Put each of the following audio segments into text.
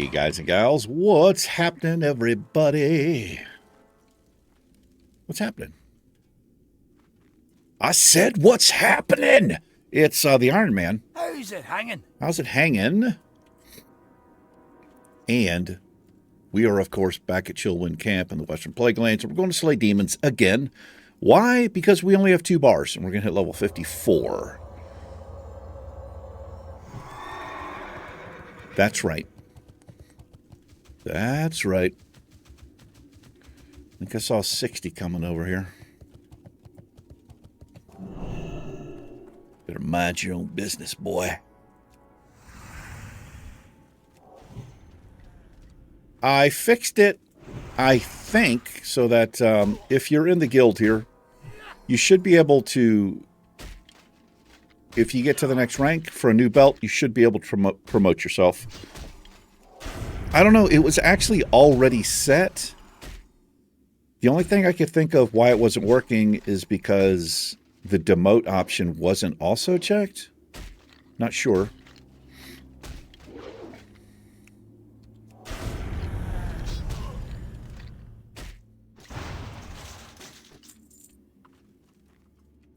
Hey, guys and gals, what's happening, everybody? What's happening? I said, what's happening? It's the Ironman. How's it hanging? How's it hanging? And we are, of course, back at Chillwind Camp in the Western Plaguelands, and we're going to slay demons again. Why? Because we only have 2 bars, and we're going to hit level 54. That's right. That's right. I think I saw 60 coming over here. Better mind your own business, boy. I fixed it, I think, so that if you're in the guild here, you should be able to, if you get to the next rank for a new belt, you should be able to promote yourself. I don't know, it was actually already set. The only thing I could think of why it wasn't working is because the demote option wasn't also checked. Not sure.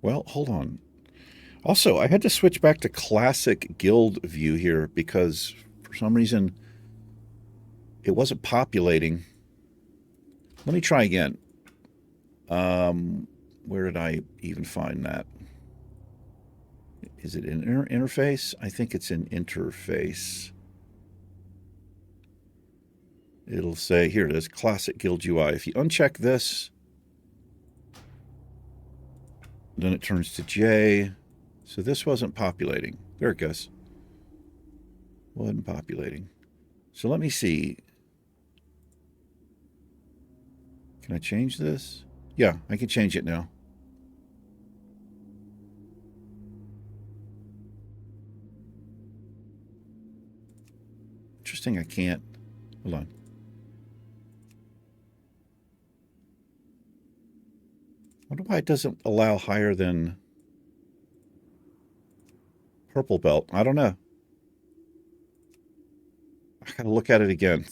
Well, hold on. Also, I had to switch back to classic guild view here because for some reason it wasn't populating. Let me try again. Where did I even find that? Is it in interface? I think it's in interface. It'll say, here it is, classic guild UI. If you uncheck this, then it turns to J. So this wasn't populating. There it goes. Wasn't populating. So let me see. Can I change this? Yeah, I can change it now. Interesting, I can't. Hold on. I wonder why it doesn't allow higher than purple belt. I don't know. I gotta look at it again.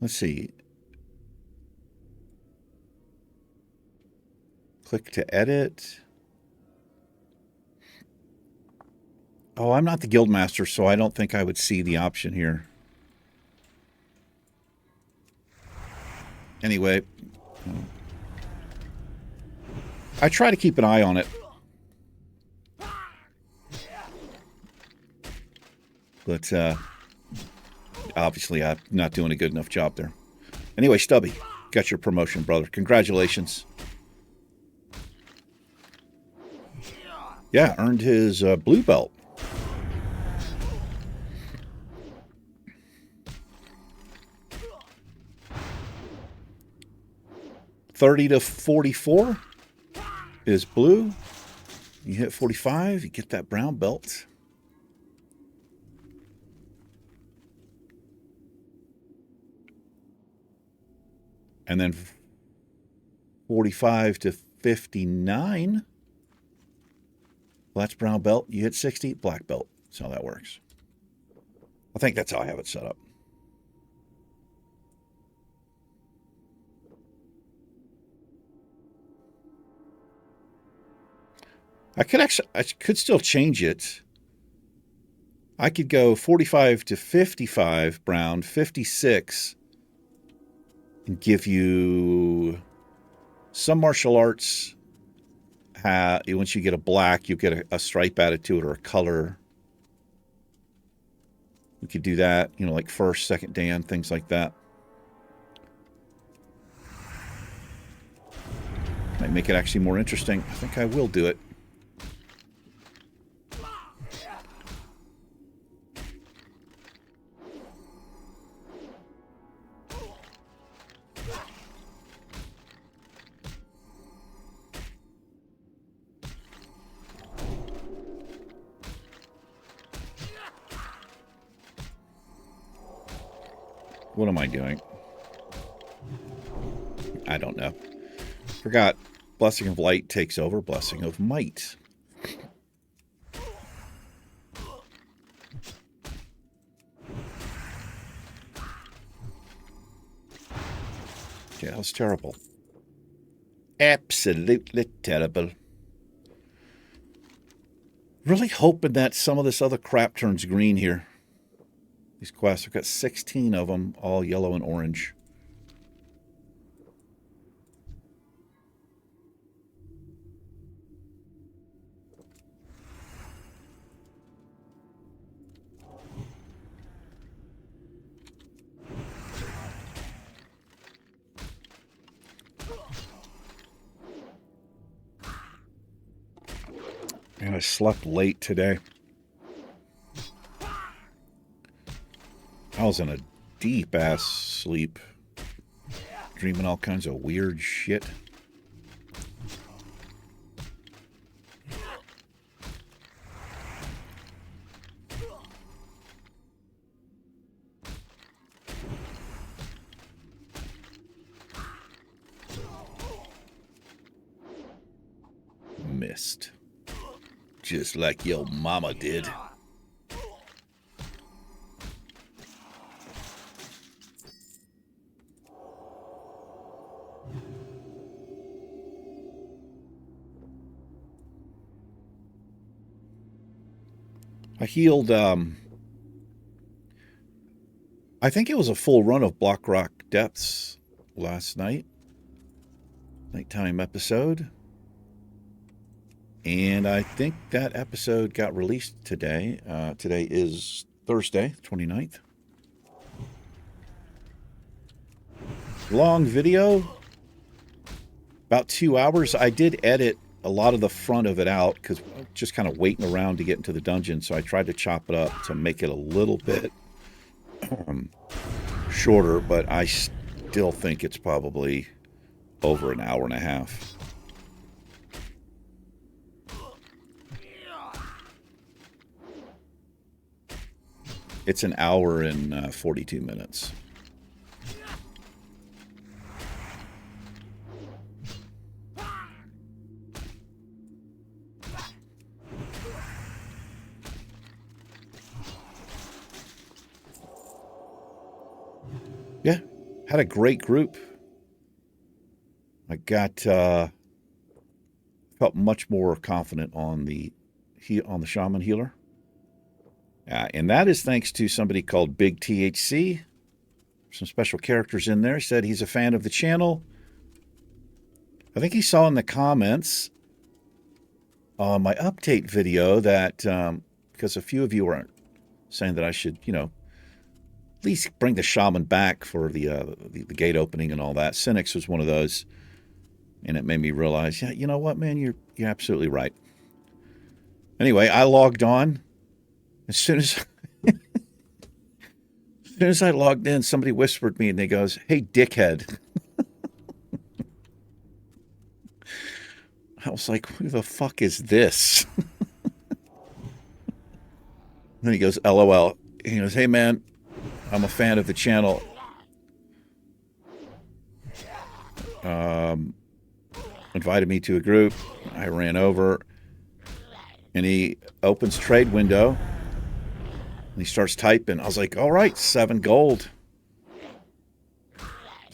Let's see. Click to edit. Oh, I'm not the guild master, so I don't think I would see the option here. Anyway, I try to keep an eye on it. But obviously I'm not doing a good enough job there. Anyway, Stubby, got your promotion, brother. Congratulations. Yeah, earned his blue belt. $30 to 44 is blue. You hit 45, you get that brown belt. And then 45 to 59. Well, that's brown belt. You hit 60, black belt. That's how that works. I think that's how I have it set up. I could still change it. I could go 45 to 55 brown, 56, and give you some martial arts. Once you get a black, you get a stripe added to it or a color. We could do that, you know, like first, second Dan, things like that. Might make it actually more interesting. I think I will do it. What am I doing? I don't know. Forgot. Blessing of Light takes over Blessing of Might. Yeah, that was terrible. Absolutely terrible. Really hoping that some of this other crap turns green here. These quests, I've got 16 of them, all yellow and orange. And I slept late today. I was in a deep-ass sleep. Dreaming all kinds of weird shit. Missed. Just like your mama did. I healed, I think it was a full run of Blackrock Depths last night. Nighttime episode. And I think that episode got released today. Today is Thursday, 29th. Long video. About 2 hours. I did edit a lot of the front of it out because I was just kind of waiting around to get into the dungeon. So I tried to chop it up to make it a little bit shorter, but I still think it's probably over an hour and a half. It's an hour and 42 minutes. Yeah, had a great group. I got felt much more confident on the shaman healer. And that is thanks to somebody called Big THC. Some special characters in there. Said he's a fan of the channel. I think he saw in the comments on my update video that, because a few of you were saying that I should, at least bring the shaman back for the gate opening and all that. Cynics was one of those. And it made me realize, yeah, you know what, man, you're absolutely right. Anyway, I logged on. As soon as I logged in, somebody whispered me and they goes, "Hey, dickhead." I was like, "Who the fuck is this?" Then he goes, "LOL." He goes, "Hey, man, I'm a fan of the channel. Invited me to a group. I ran over, and he opens trade window." And he starts typing. I was like, all right, 7 gold. So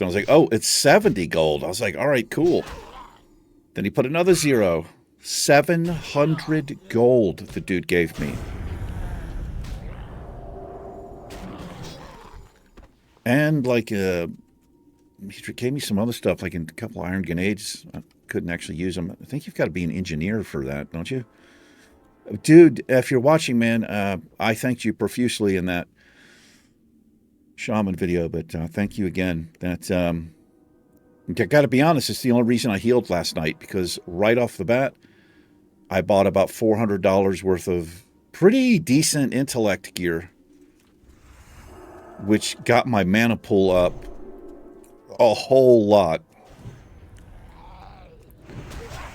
I was like, oh, it's 70 gold. I was like, all right, cool. Then he put another 0. 700 gold the dude gave me. And like, he gave me some other stuff, like a couple iron grenades. I couldn't actually use them. I think you've got to be an engineer for that, don't you? Dude, if you're watching, man, I thanked you profusely in that shaman video, but thank you again. That I got to be honest, it's the only reason I healed last night, because right off the bat, I bought about $400 worth of pretty decent intellect gear, which got my mana pool up a whole lot.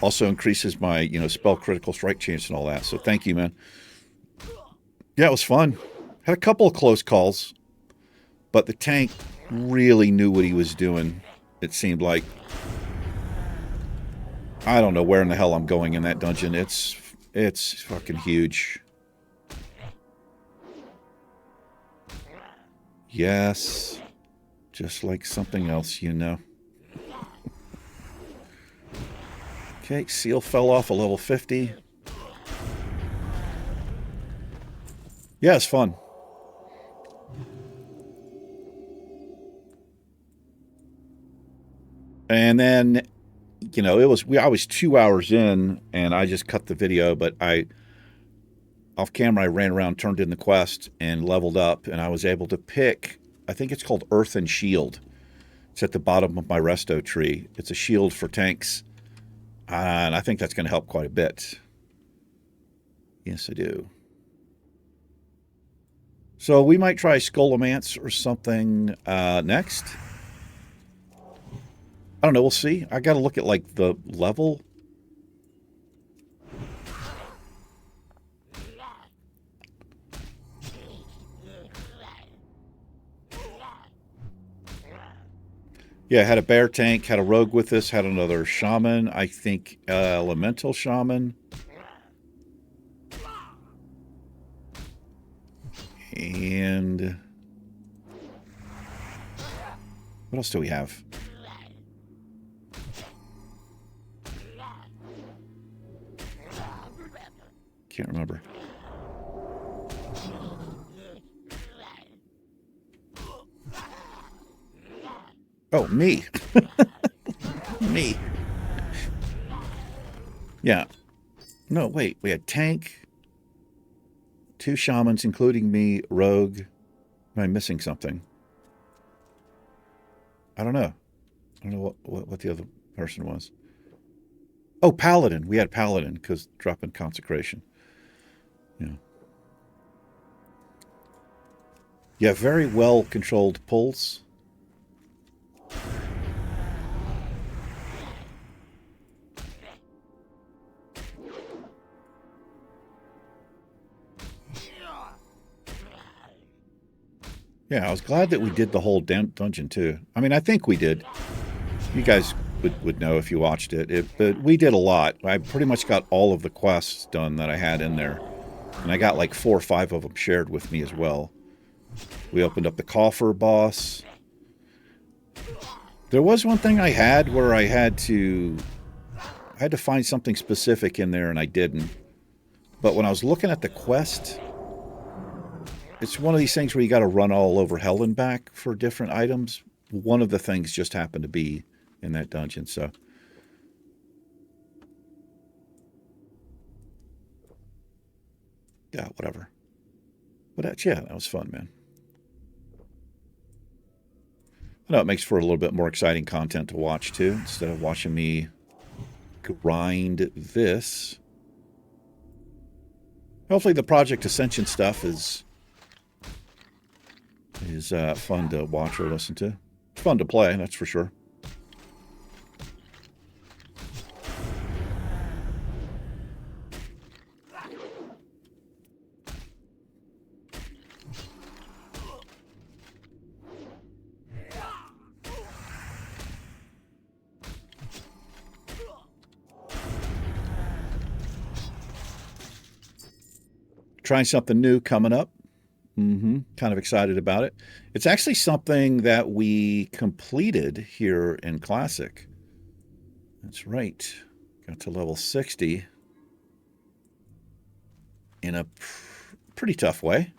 Also increases my, spell critical strike chance and all that. So thank you, man. Yeah, it was fun. Had a couple of close calls, but the tank really knew what he was doing. It seemed like. I don't know where in the hell I'm going in that dungeon. It's fucking huge. Yes. Just like something else, Okay, seal fell off a level 50. Yeah, it's fun. And then, you know, I was 2 hours in, and I just cut the video, but off camera, I ran around, turned in the quest, and leveled up, and I was able to pick, I think it's called Earth and Shield. It's at the bottom of my resto tree. It's a shield for tanks, and I think that's going to help quite a bit. Yes, I do. So we might try Skullomance or something next. I don't know. We'll see. I got to look at like the level. Yeah, had a bear tank, had a rogue with us, had another shaman. I think elemental shaman. And what else do we have? Can't remember. Oh, me. Me. Yeah. No, wait. We had tank, 2 shamans, including me, rogue. Am I missing something? I don't know. I don't know what the other person was. Oh, paladin. We had paladin because dropping consecration. Yeah. Yeah, very well controlled pulls. Yeah, I was glad that we did the whole dungeon too. I mean, I think we did. You guys would know if you watched it. But we did a lot. I pretty much got all of the quests done that I had in there. And I got like 4 or 5 of them shared with me as well. We opened up the coffer boss. There was one thing I had where I had to find something specific in there and I didn't. But when I was looking at the quest, it's one of these things where you got to run all over hell and back for different items. One of the things just happened to be in that dungeon, so. Yeah, whatever. But yeah, that was fun, man. I know it makes for a little bit more exciting content to watch, too, instead of watching me grind this. Hopefully the Project Ascension stuff is fun to watch or listen to. It's fun to play, that's for sure. Trying something new coming up. Kind of excited about it. It's actually something that we completed here in Classic. That's right. Got to level 60 in a pretty tough way.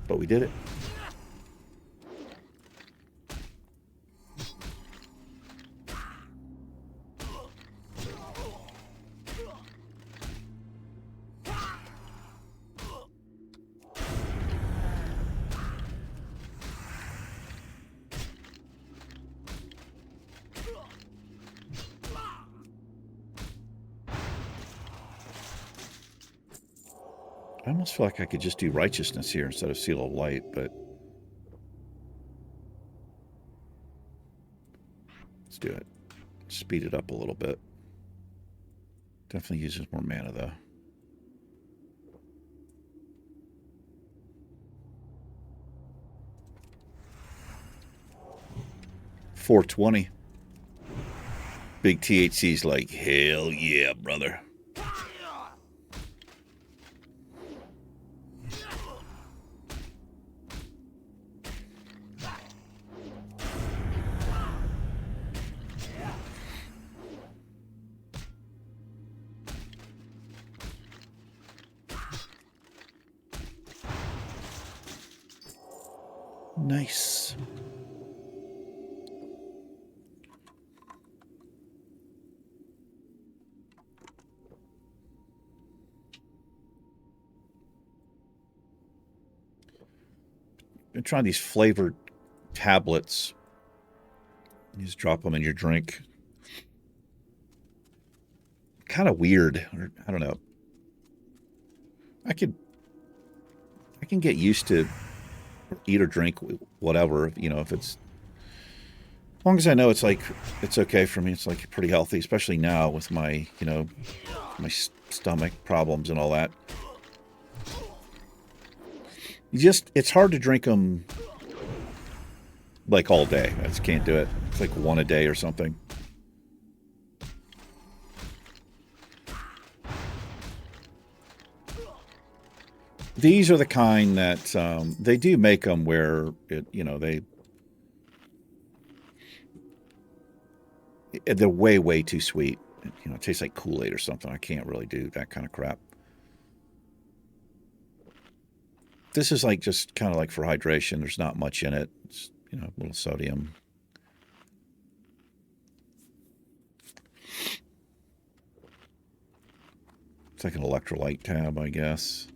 But we did it. I almost feel like I could just do righteousness here instead of seal of light, but let's do it. Speed it up a little bit. Definitely uses more mana, though. $4.20. Big THC's like, hell yeah, brother. Nice. Been trying these flavored tablets. You just drop them in your drink. Kind of weird. Or, I don't know. I can get used to eat or drink whatever, you know, if it's, as long as I know it's like, it's okay for me. It's like pretty healthy, especially now with my, you know, my stomach problems and all that. It's hard to drink them like all day. I just can't do it. It's like one a day or something. These are the kind that they do make them where they're way too sweet. You know, it tastes like Kool-Aid or something. I can't really do that kind of crap. This is like just kind of like for hydration. There's not much in it. It's, you know, a little sodium. It's like an electrolyte tab, I guess.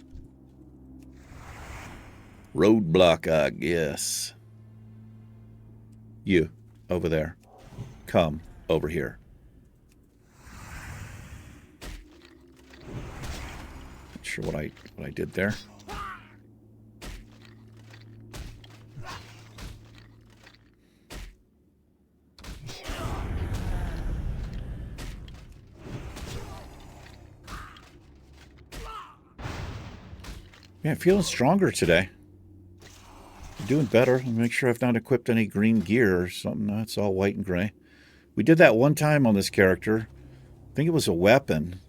Roadblock, I guess. You, over there. Come over here. Not sure what I did there. Yeah, feeling stronger today. Doing better. Make sure I've not equipped any green gear or something. No, it's all white and gray. We did that one time on this character. I think it was a weapon.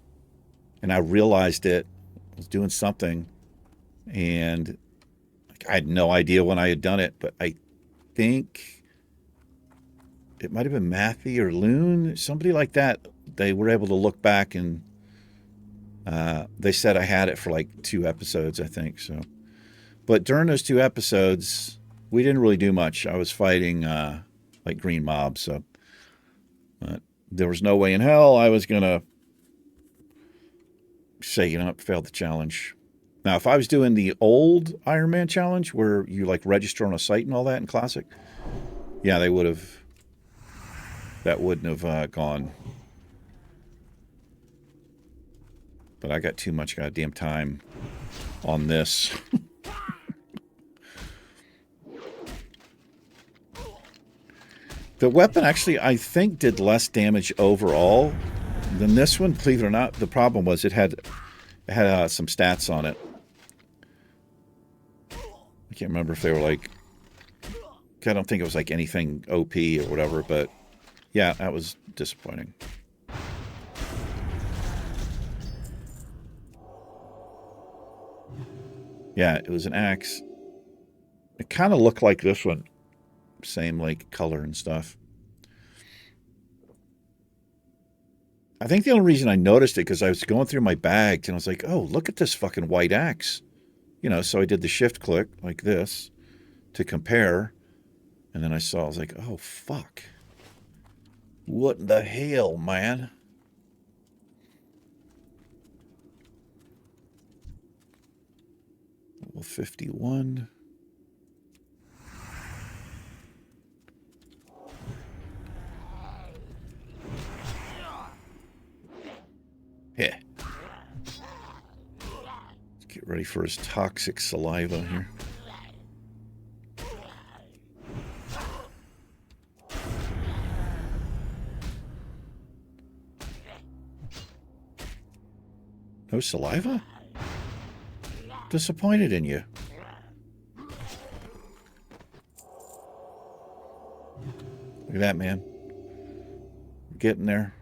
And I realized it. I was doing something. And I had no idea when I had done it. But I think it might have been Matthew or Loon. Somebody like that. They were able to look back and they said I had it for like 2 episodes, I think. So, but during those 2 episodes, we didn't really do much. I was fighting like green mobs, so there was no way in hell I was gonna say, you know, I failed the challenge. Now, if I was doing the old Ironman challenge where you like register on a site and all that in Classic, yeah, they would have. That wouldn't have gone. But I got too much goddamn time on this. The weapon actually, I think, did less damage overall than this one. Believe it or not, the problem was it had some stats on it. I can't remember if they were like... I don't think it was like anything OP or whatever, but yeah, that was disappointing. Yeah, it was an axe. It kind of looked like this one. Same, like, color and stuff. I think the only reason I noticed it because I was going through my bags and I was like, oh, look at this fucking white axe. You know, so I did the shift click like this to compare. And then I was like, oh, fuck. What in the hell, man? Level 51. Yeah. Let's get ready for his toxic saliva here. No saliva? Disappointed in you. Look at that, man. We're getting there.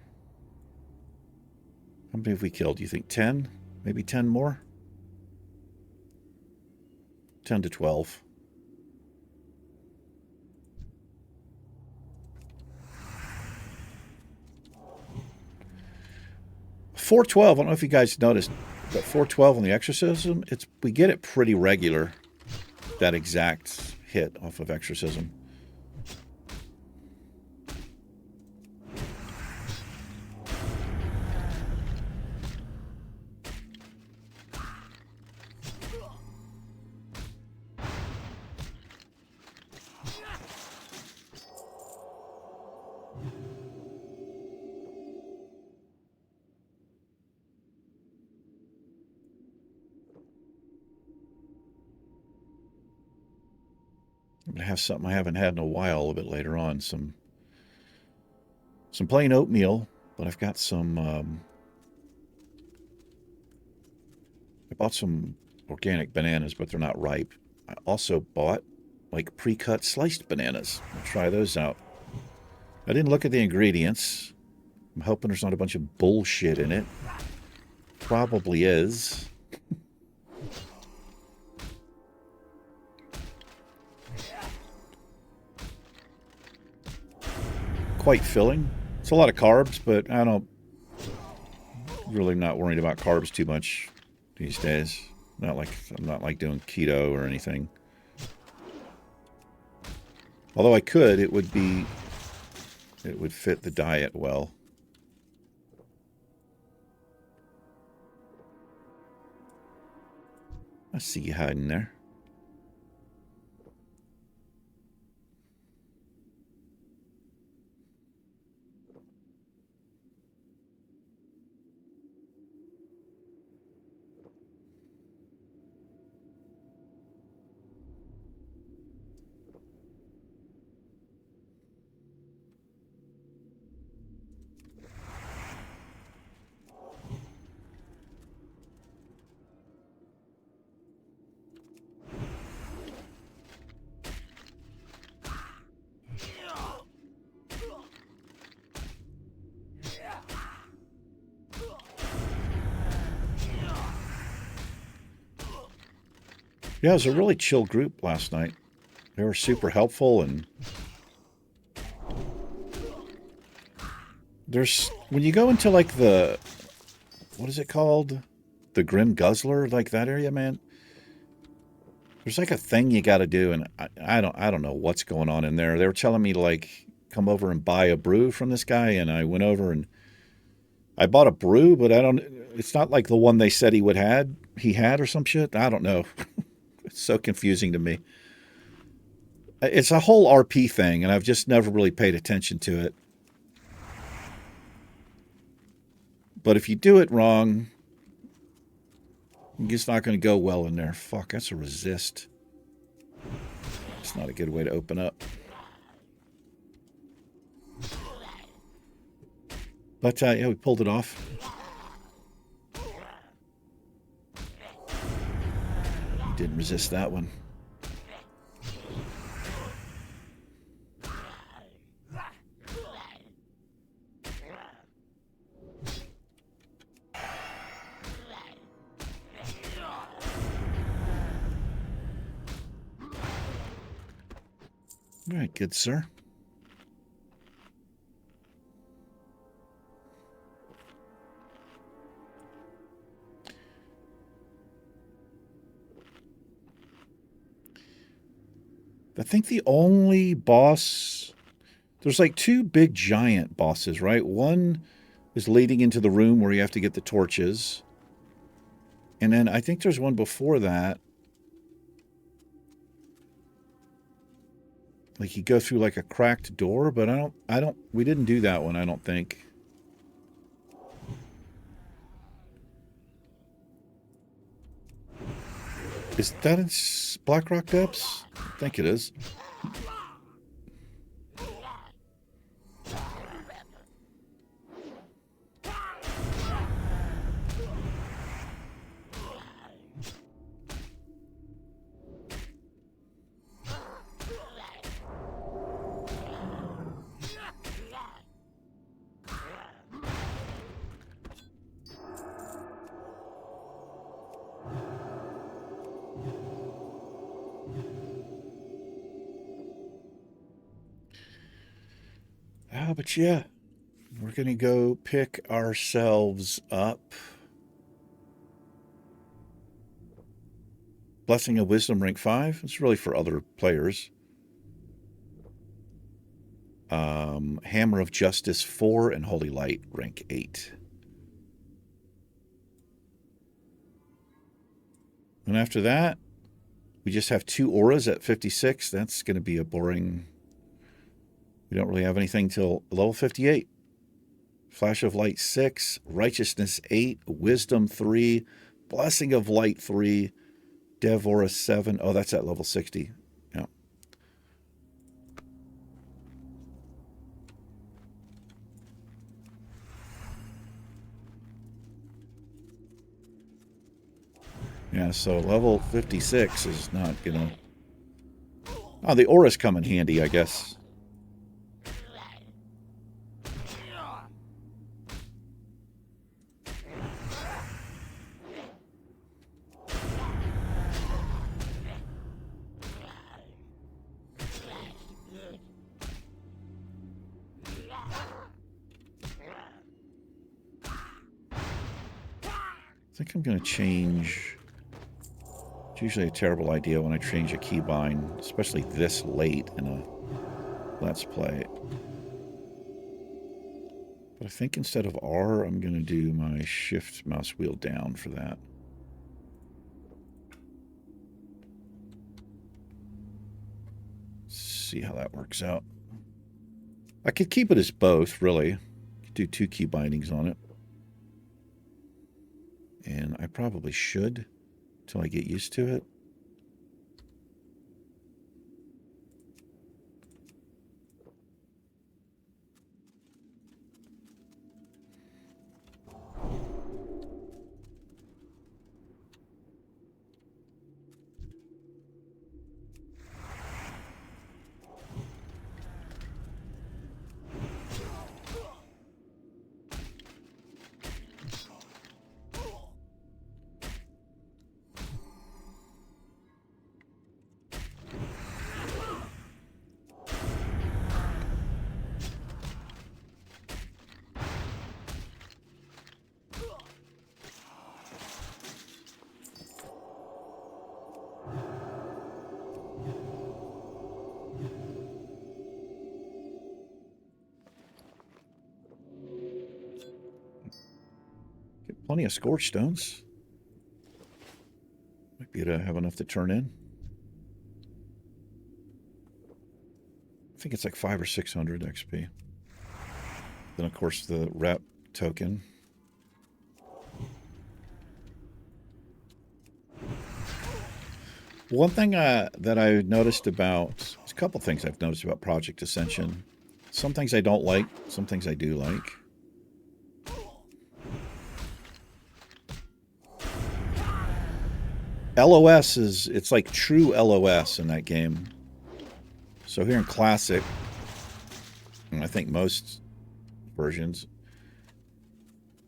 How many have we killed? Do you think 10? Maybe 10 more? 10 to 12. .412, I don't know if you guys noticed, but .412 on the exorcism, we get it pretty regular, that exact hit off of exorcism. I'm going to have something I haven't had in a while a little bit later on. Some plain oatmeal, but I've got some... I bought some organic bananas, but they're not ripe. I also bought, like, pre-cut sliced bananas. I'll try those out. I didn't look at the ingredients. I'm hoping there's not a bunch of bullshit in it. Probably is. Quite filling. It's a lot of carbs, but I don't really not worried about carbs too much these days. I'm not like doing keto or anything. Although I could, it would fit the diet well. I see you hiding there. Yeah, it was a really chill group last night. They were super helpful, and when you go into like what is it called? The Grim Guzzler, like that area, man. There's like a thing you got to do, and I don't know what's going on in there. They were telling me to like come over and buy a brew from this guy, and I went over and I bought a brew, but it's not like the one they said he had or some shit. I don't know. It's so confusing to me. It's a whole RP thing, and I've just never really paid attention to it. But if you do it wrong, it's not going to go well in there. Fuck, that's a resist. It's not a good way to open up. But, yeah, we pulled it off. Didn't resist that one. All right, good sir. I think the only boss... There's like two big giant bosses, right? One is leading into the room where you have to get the torches. And then I think there's one before that. Like you go through like a cracked door, but we didn't do that one, I don't think. Is that in Blackrock Depths? I think it is. But yeah, we're going to go pick ourselves up. Blessing of Wisdom, rank 5. It's really for other players. Hammer of Justice, 4. And Holy Light, rank 8. And after that, we just have 2 auras at 56. That's going to be a boring... We don't really have anything till level 58. Flash of Light, 6. Righteousness, 8. Wisdom, 3. Blessing of Light, 3. Dev Aura, 7. Oh, that's at level 60. Yeah. Yeah, so level 56 is not going to... Oh, the auras come in handy, I guess. I think I'm going to change... It's usually a terrible idea when I change a keybind, especially this late in a Let's Play. But I think instead of R, I'm going to do my shift mouse wheel down for that. See how that works out. I could keep it as both, really. Could do 2 key bindings on it. And I probably should until I get used to it. Plenty of Scorch Stones. Might be able to have enough to turn in. I think it's like 500 or 600 XP. Then, of course, the rep token. One thing that I noticed about... There's a couple things I've noticed about Project Ascension. Some things I don't like. Some things I do like. LOS is, it's like true LOS in that game. So here in Classic, and I think most versions,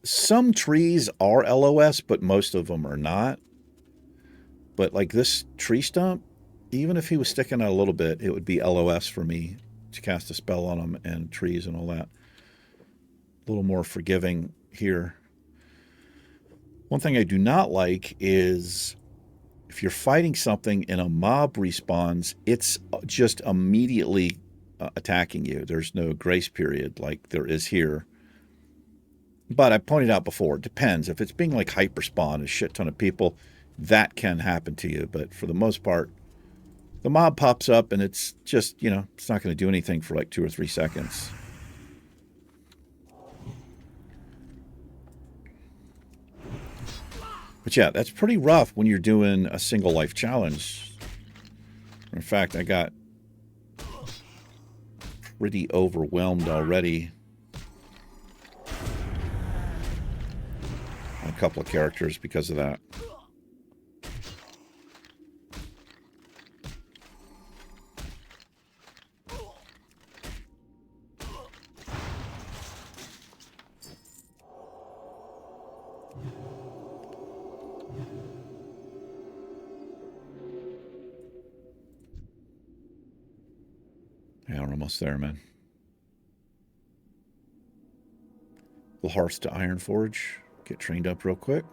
some trees are LOS, but most of them are not. But like this tree stump, even if he was sticking out a little bit, it would be LOS for me to cast a spell on him and trees and all that. A little more forgiving here. One thing I do not like is... If you're fighting something and a mob respawns, it's just immediately attacking you. There's no grace period like there is here. But I pointed out before, it depends. If it's being like hyperspawn, a shit ton of people, that can happen to you. But for the most part, the mob pops up and it's just, you know, it's not going to do anything for like 2 or 3 seconds. But yeah, that's pretty rough when you're doing a single life challenge. In fact, I got pretty overwhelmed already on a couple of characters because of that. Yeah, we're almost there, man. Little Hearth to Ironforge. Get trained up real quick.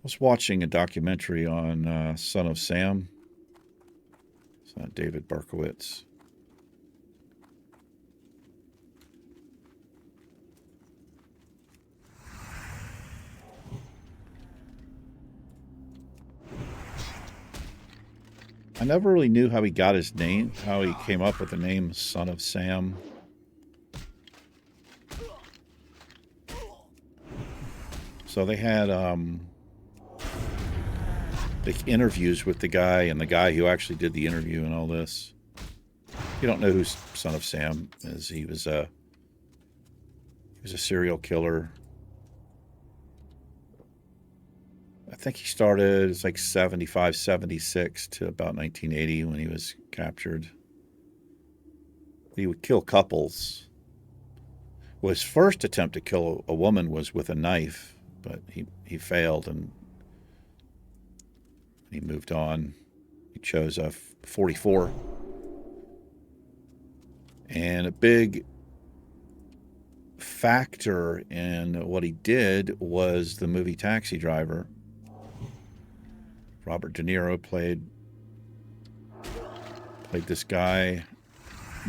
was watching a documentary on Son of Sam. It's not David Berkowitz. I never really knew how he got his name, how he came up with the name Son of Sam. So they had like interviews with the guy and the guy who actually did the interview and all this. You don't know who Son of Sam is. He was a serial killer. I think he started, it's like 75, 76 to about 1980 when he was captured. He would kill couples. Well, his first attempt to kill a woman was with a knife, but he failed and he moved on. He chose a 44. And a big factor in what he did was the movie Taxi Driver. Robert De Niro played this guy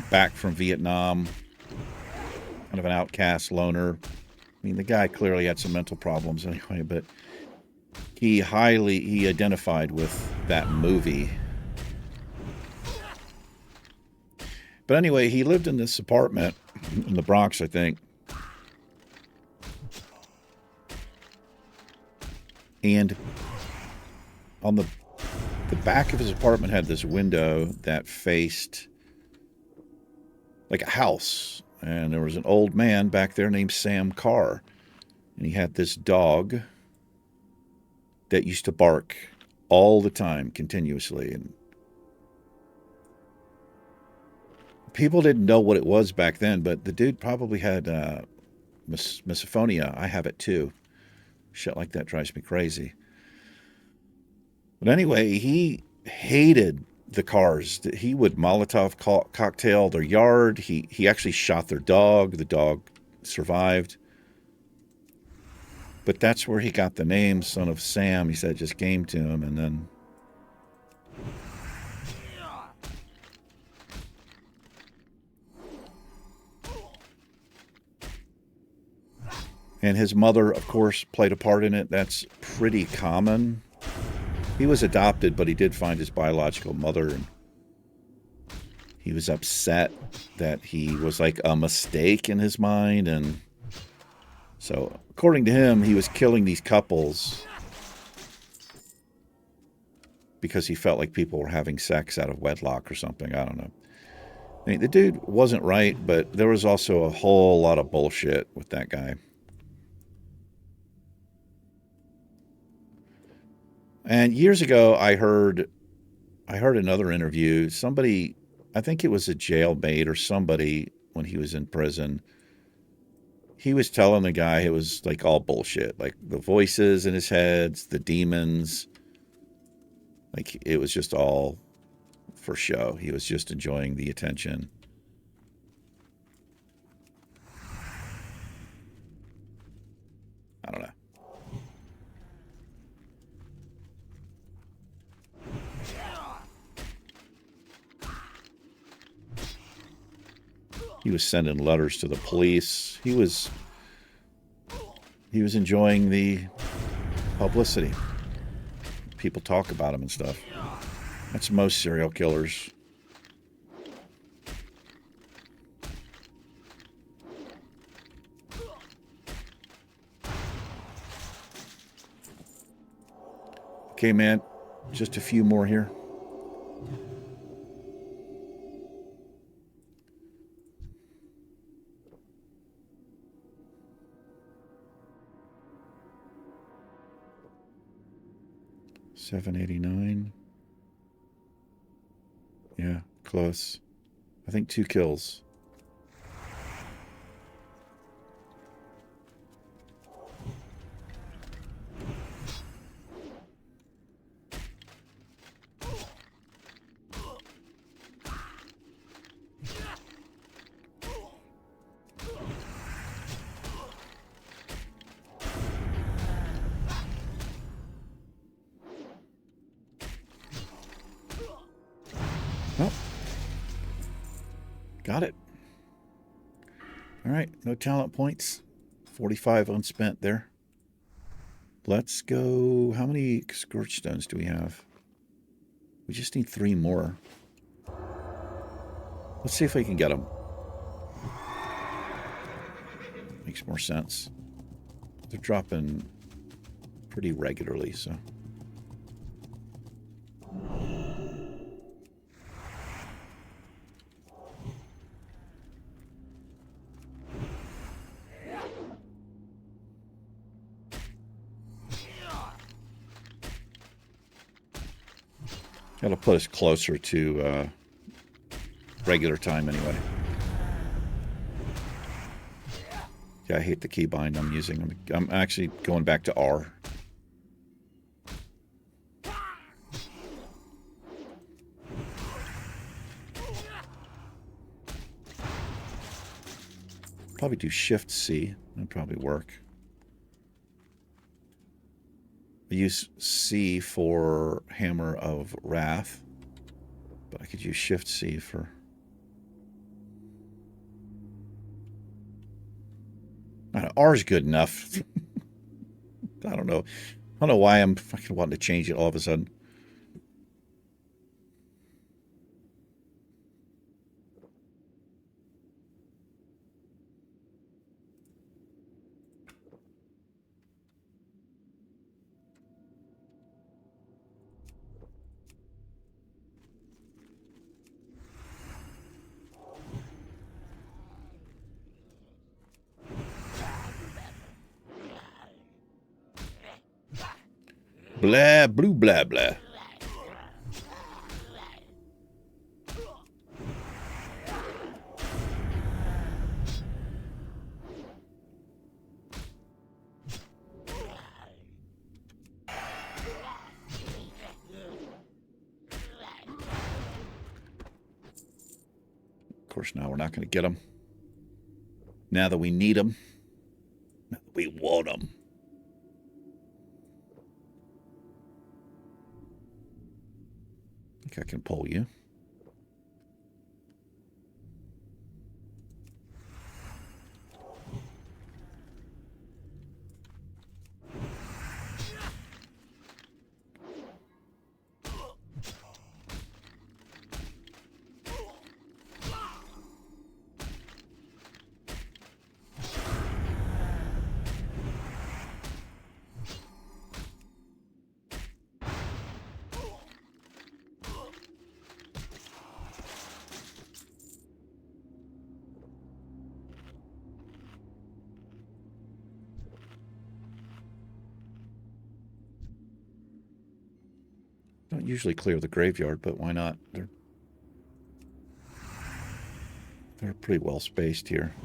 back from Vietnam, kind of an outcast loner. I mean, the guy clearly had some mental problems anyway, but he identified with that movie. But anyway, he lived in this apartment in the Bronx, I think. And on the back of his apartment had this window that faced like a house. And there was an old man back there named Sam Carr. And he had this dog that used to bark all the time, continuously. And people didn't know what it was back then, but the dude probably had misophonia. I have it too. Shit like that drives me crazy. But anyway, he hated the Cars. He would Molotov cocktail their yard. He actually shot their dog. The dog survived. But that's where he got the name Son of Sam. He said it just came to him, and then and his mother, of course, played a part in it. That's pretty common. He was adopted, but he did find his biological mother, and he was upset that he was like a mistake in his mind. And so, according to him, he was killing these couples because he felt like people were having sex out of wedlock or something. I don't know. I mean, the dude wasn't right, but there was also a whole lot of bullshit with that guy. And years ago, I heard another interview. Somebody, I think it was a jailmate or somebody, when he was in prison, he was telling the guy it was like all bullshit, like the voices in his head, the demons, like it was just all for show. He was just enjoying the attention. I don't know. He was sending letters to the police. He was enjoying the publicity. People talk about him and stuff. That's most serial killers. Okay, man. Just a few more here. $7.89. Yeah, close. I think 2 kills. Got it. All right, no talent points. 45 unspent there. Let's go. How many scorch stones do we have? We just need 3 more. Let's see if we can get them. Makes more sense. They're dropping pretty regularly, so. That'll put us closer to regular time anyway. Yeah, I hate the keybind I'm using. I'm actually going back to R. Probably do Shift C. That'd probably work. I use C for Hammer of Wrath, but I could use Shift C for... R is good enough. I don't know. I don't know why I'm fucking wanting to change it all of a sudden. Blah, blue, blah, blah. Of course, now we're not going to get them. Now that we need them. Now that we want them. I think I can pull you. Don't usually clear the graveyard, but why not? They're pretty well spaced here.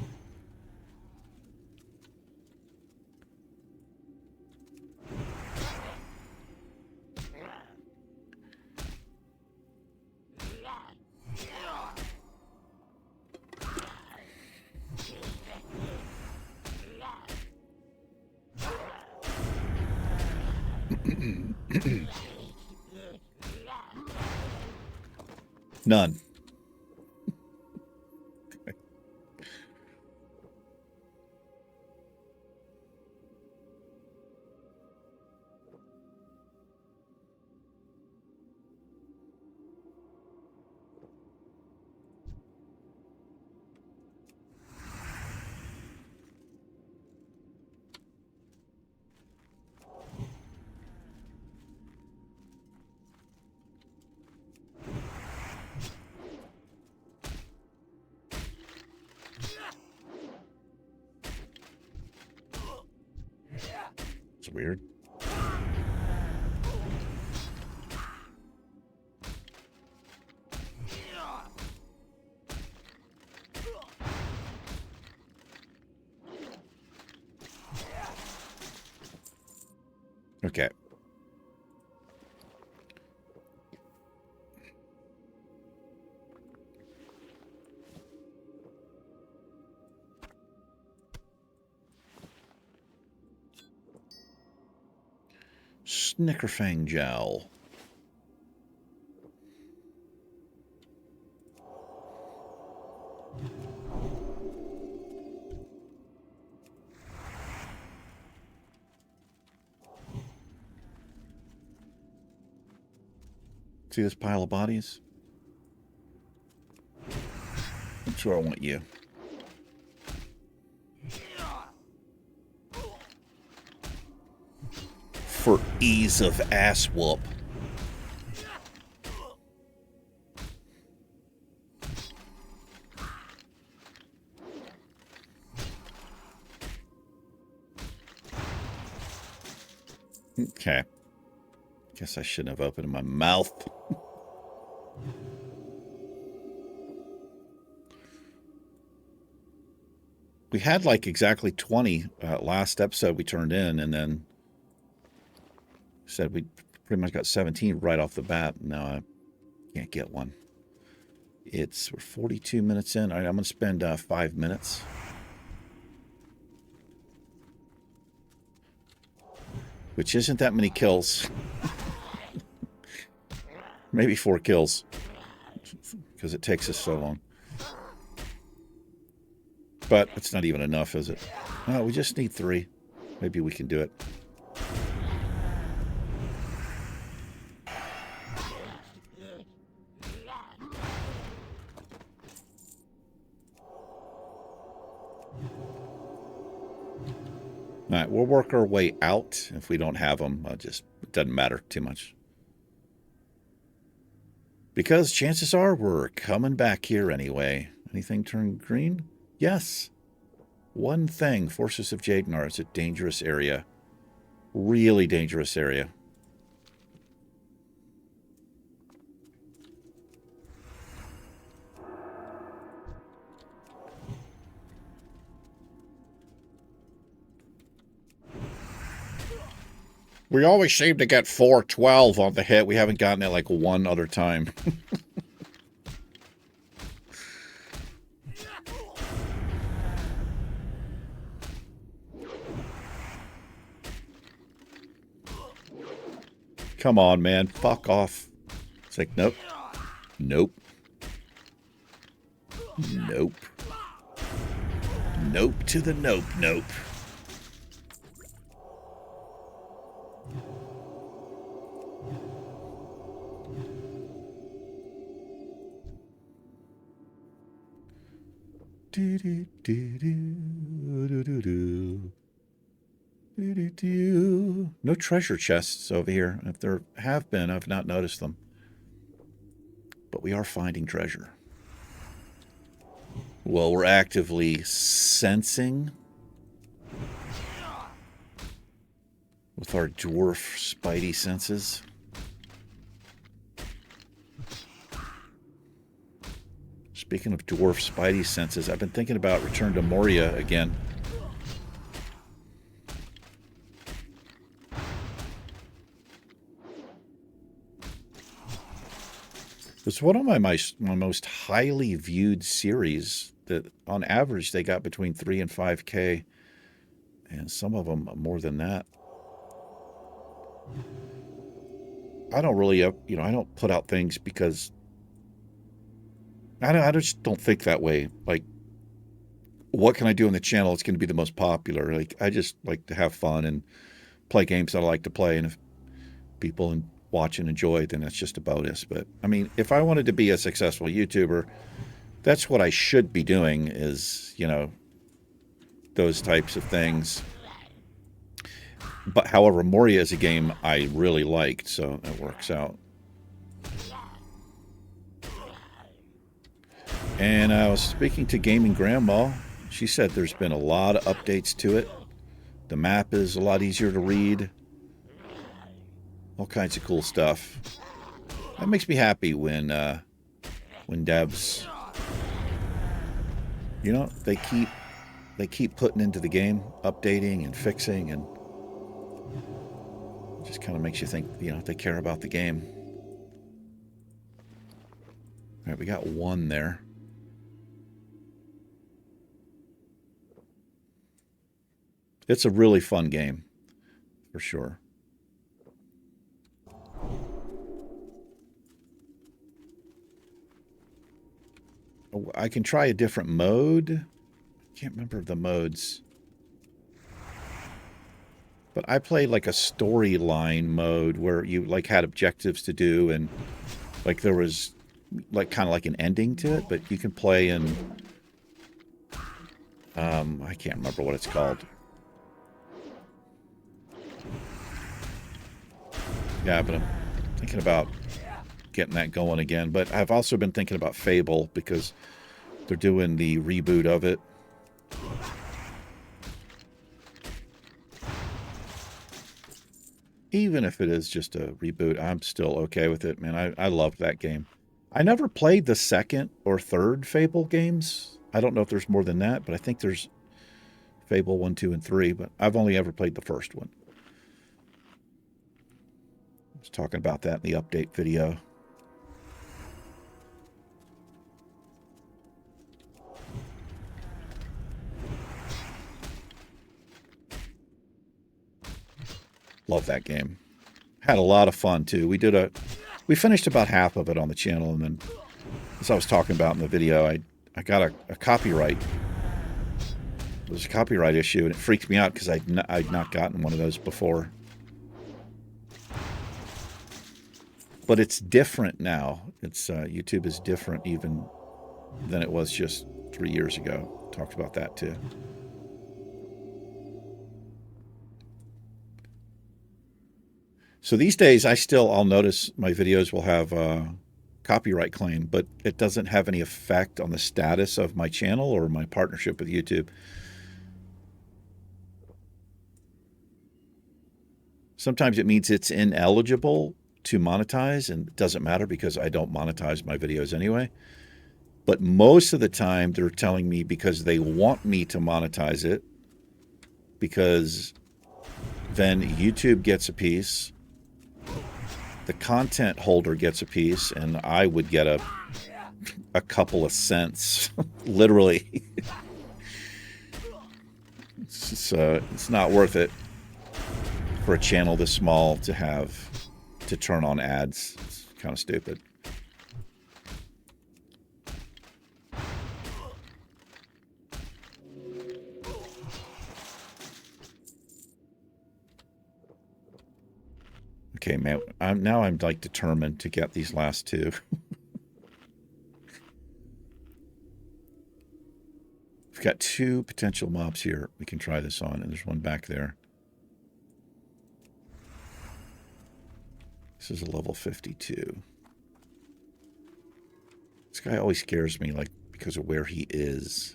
None. It's weird. Okay. Snickerfang Jowl. See this pile of bodies? That's where I want you. For ease of ass whoop. Okay. Guess I shouldn't have opened my mouth. We had like exactly 20 last episode we turned in, and then said we pretty much got 17 right off the bat. Now I can't get one. We're 42 minutes in. All right, I'm going to spend 5 minutes. Which isn't that many kills. Maybe 4 kills. Because it takes us so long. But it's not even enough, is it? No, we just need 3. Maybe we can do it. All right, we'll work our way out. If we don't have them, it doesn't matter too much. Because chances are we're coming back here anyway. Anything turn green? Yes. One thing, Forces of Jagnar. It's a dangerous area. Really dangerous area. We always seem to get 412 on the hit. We haven't gotten it like one other time. Come on, man. Fuck off. It's like, nope. Nope. Nope. Nope to the nope, nope. No treasure chests over here. If there have been, I've not noticed them. But we are finding treasure. Well, we're actively sensing with our dwarf spidey senses. Speaking of dwarf spidey senses, I've been thinking about Return to Moria again. It's one of my most highly viewed series that on average they got between 3 and 5K, and some of them more than that. I don't really, I don't put out things because I just don't think that way. Like, what can I do on the channel? It's going to be the most popular. Like, I just like to have fun and play games that I like to play. And if people watch and enjoy, then that's just a bonus. But, I mean, if I wanted to be a successful YouTuber, that's what I should be doing is, those types of things. But, however, Moria is a game I really liked, so it works out. And I was speaking to Gaming Grandma. She said there's been a lot of updates to it. The map is a lot easier to read. All kinds of cool stuff. That makes me happy when devs, they keep putting into the game, updating and fixing, and it just kind of makes you think, they care about the game. All right, we got one there. It's a really fun game, for sure. I can try a different mode. I can't remember the modes. But I played like a storyline mode where you like had objectives to do and Like there was like kind of like an ending to it, but you can play in I can't remember what it's called. Yeah, but I'm thinking about getting that going again. But I've also been thinking about Fable because they're doing the reboot of it. Even if it is just a reboot, I'm still okay with it, man. I loved that game. I never played the second or third Fable games. I don't know if there's more than that, but I think there's Fable 1, 2, and 3, but I've only ever played the first one. I was talking about that in the update video. Love that game. Had a lot of fun too. We finished about half of it on the channel, and then as I was talking about in the video, I got a copyright. It was a copyright issue, and it freaked me out because I'd not gotten one of those before. But it's different now. It's YouTube is different even than it was just 3 years ago. Talked about that too. So these days, I'll notice my videos will have a copyright claim, but it doesn't have any effect on the status of my channel or my partnership with YouTube. Sometimes it means it's ineligible to monetize, and it doesn't matter because I don't monetize my videos anyway. But most of the time, they're telling me because they want me to monetize it, because then YouTube gets a piece, the content holder gets a piece, and I would get a couple of cents, literally. It's not worth it for a channel this small to have to turn on ads. It's kind of stupid. Okay, man. I'm like determined to get these last two. We've got 2 potential mobs here we can try this on, and there's one back there. This is a level 52. This guy always scares me, like, because of where he is.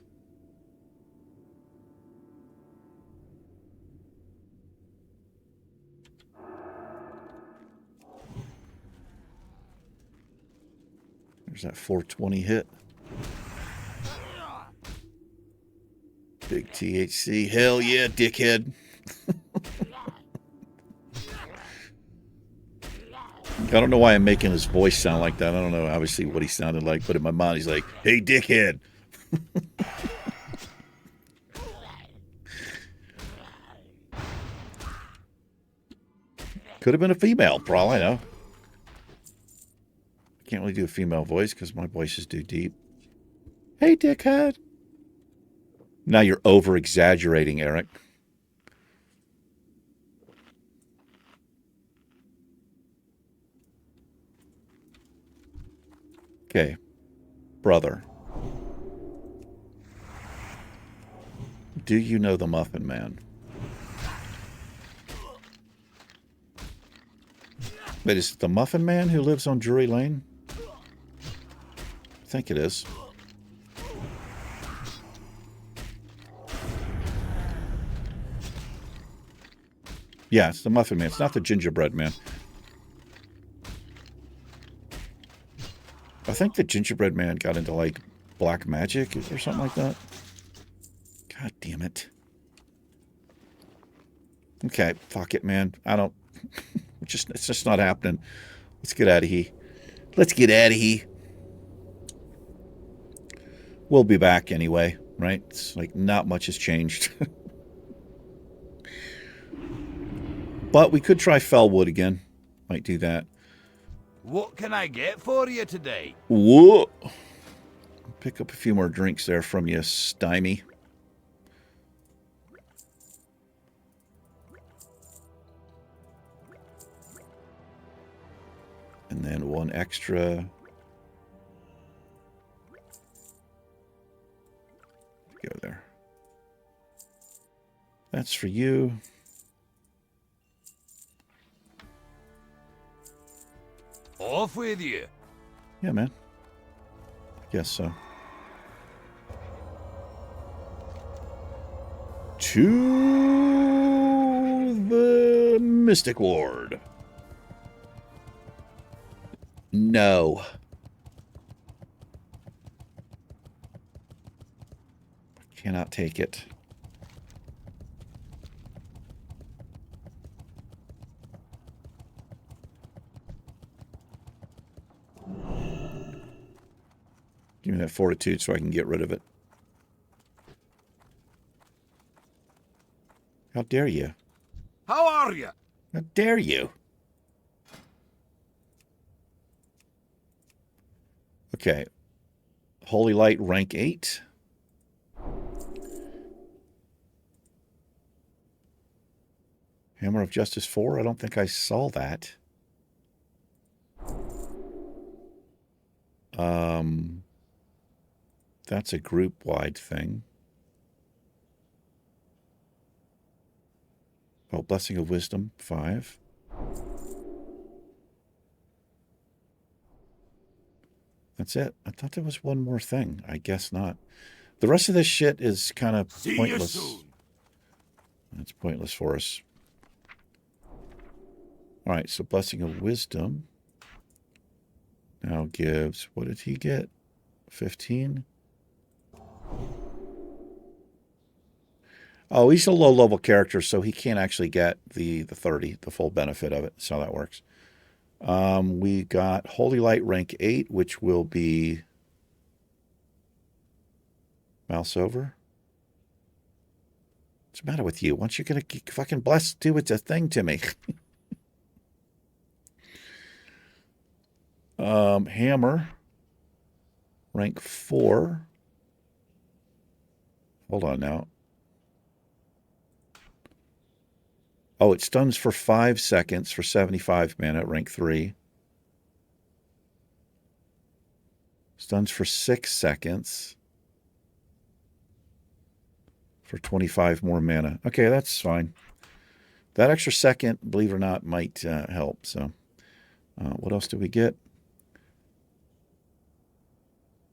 There's that 420 hit. Big THC. Hell yeah, dickhead. I don't know why I'm making his voice sound like that. I don't know, obviously, what he sounded like, but in my mind, he's like, hey, dickhead. Could have been a female, for all I know. I can't really do a female voice because my voice is too deep. Hey, dickhead. Now you're over-exaggerating, Eric. Okay. Brother. Do you know the Muffin Man? Wait, is it the Muffin Man who lives on Drury Lane? I think it is. Yeah, it's the Muffin Man. It's not the Gingerbread Man. I think the Gingerbread Man got into, like, black magic or something like that. God damn it. Okay, fuck it, man. I don't... It's just not happening. Let's get out of here. Let's get out of here. We'll be back anyway, right? It's like not much has changed. But we could try Fellwood again. Might do that. What can I get for you today? Whoa! Pick up a few more drinks there from you, Stymie. And then one extra. Go there. That's for you. Off with you. Yeah, man. I guess so. To the Mystic Ward. No. Cannot take it. Give me that fortitude so I can get rid of it. How dare you? How are you? How dare you? Okay. Holy Light, rank 8. Hammer of Justice 4? I don't think I saw that. That's a group-wide thing. Oh, Blessing of Wisdom, 5. That's it. I thought there was one more thing. I guess not. The rest of this shit is kind of pointless. See you soon. It's pointless for us. All right, so Blessing of Wisdom now gives, what did he get? 15? Oh, he's a low-level character, so he can't actually get the 30, the full benefit of it. That's how that works. We got Holy Light rank 8, which will be mouse over. What's the matter with you? Once you're going to fucking bless, do it's a thing to me. Hammer rank 4. Hold on now. Oh, it stuns for 5 seconds for 75 mana at rank 3. Stuns for 6 seconds for 25 more mana. Okay, that's fine. That extra second, believe it or not, might help. So, what else do we get?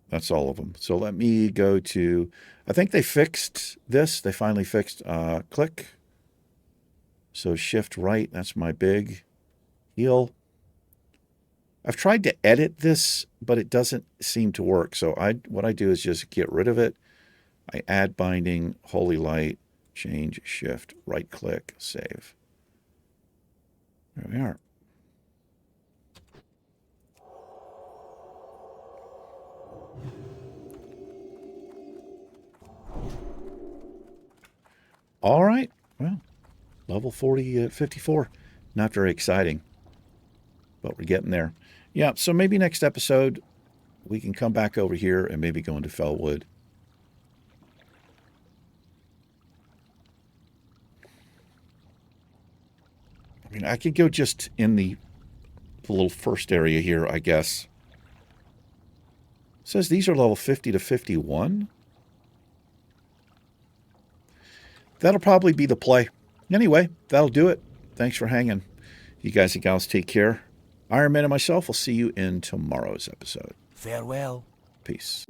That's all of them. So let me go to, I think they fixed this. They finally fixed click. So shift right, that's my big heal. I've tried to edit this, but it doesn't seem to work. So what I do is just get rid of it. I add binding, Holy Light, change, shift, right click, save. There we are. All right. Well, level 54. Not very exciting, but we're getting there. Yeah, so maybe next episode we can come back over here and maybe go into Fellwood. I mean, I could go just in the little first area here, I guess. It says these are level 50 to 51. That'll probably be the play. Anyway, that'll do it. Thanks for hanging. You guys and gals take care. Ironman and myself will see you in tomorrow's episode. Farewell. Peace.